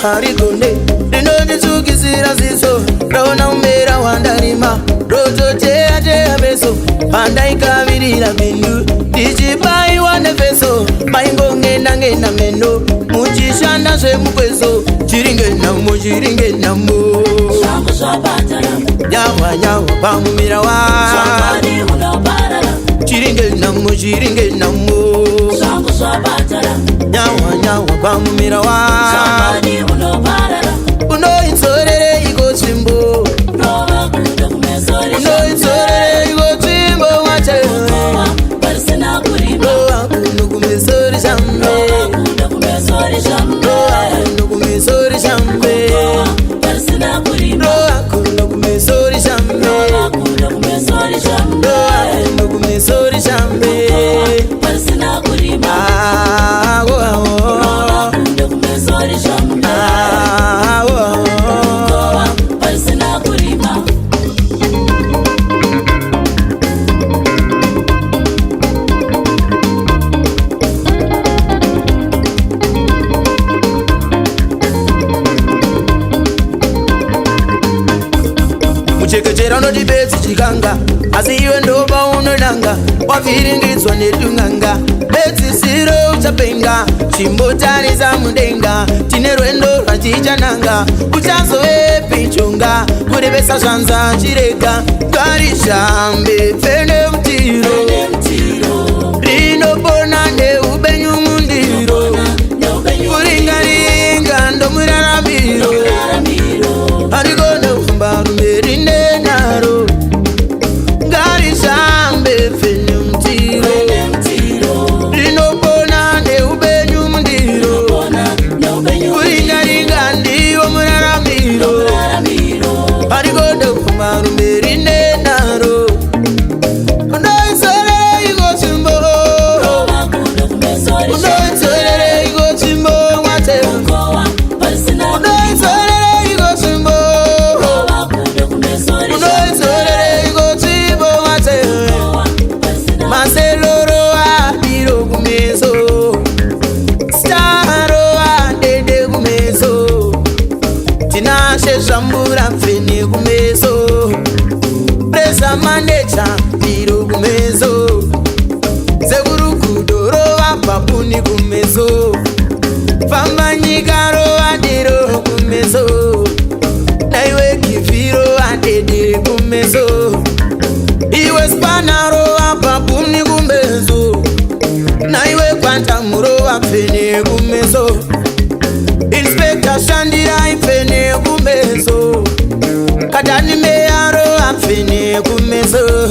Harigonde Rinodi tukizira ziso Raona umera wandarima Rojo tea tea beso Pandai kavirira menu Dijibai wane feso Maingo ngena ngena meno Mujishanda se mukweso Chiringe namo Shango shapatara Nyawa nyawa pamumira wa Shambani unaparara Chiringe namo Shango shapatara Nyawa nyawa pamumira wa Shambani unaparara Uno insorere iko chimbo Rova kuda kumesori Uno insorere iko chimbo wache Rova parsina kuriba Rova kuno kumesori shambe Rova kuda kumesori shambe Rova kuno kumesori shambe Rova parsina kuriba Rova kuno kumesori shambe Rova kuda kumesori shambe Rova kuno kumesori shambe Rova parsina kuriba Rova kuda kumesori shambe Rova parsina kuriba Muchekechera unodibetsi chikanga Asi iwe ndoba unodanga Waviringidzwa nedunganga Betsi siro uchapenga Chimbotarisa mudenga Tine rwendo rwachichananga Uchazove pichonga Kurevesa zvanza chirega Ngarishambe pfene mutiro Rinopona neupenyu mundiro Kuringaringa ndomuraramiro Harigone ufumba rumeri nenaro Ngarishambe pfene mutiro Rinopona neupenyu mundiro Kuringaringa ndiwo muraramiro Harigone ufumba rumeri nenaro Undoisorere iko chimbo Undoisorere iko chimbo mwate Undoisorere iko chimbo Undoisorere iko chimbo mwate Maseloro adiro kumeso Staro adede kumeso Tinashe shambura mfene kumeso Presa manecha diro kumeso Seguru kudoro apapuni kumeso Famba nyikaro adiro kumeso Naiwe kifiro adede kumeso Iwe spanaro apapuni kumeso Naiwe kwantamuro apene kumeso Inspector Shandira ipene kumeso Kadani meyaro apene kumeso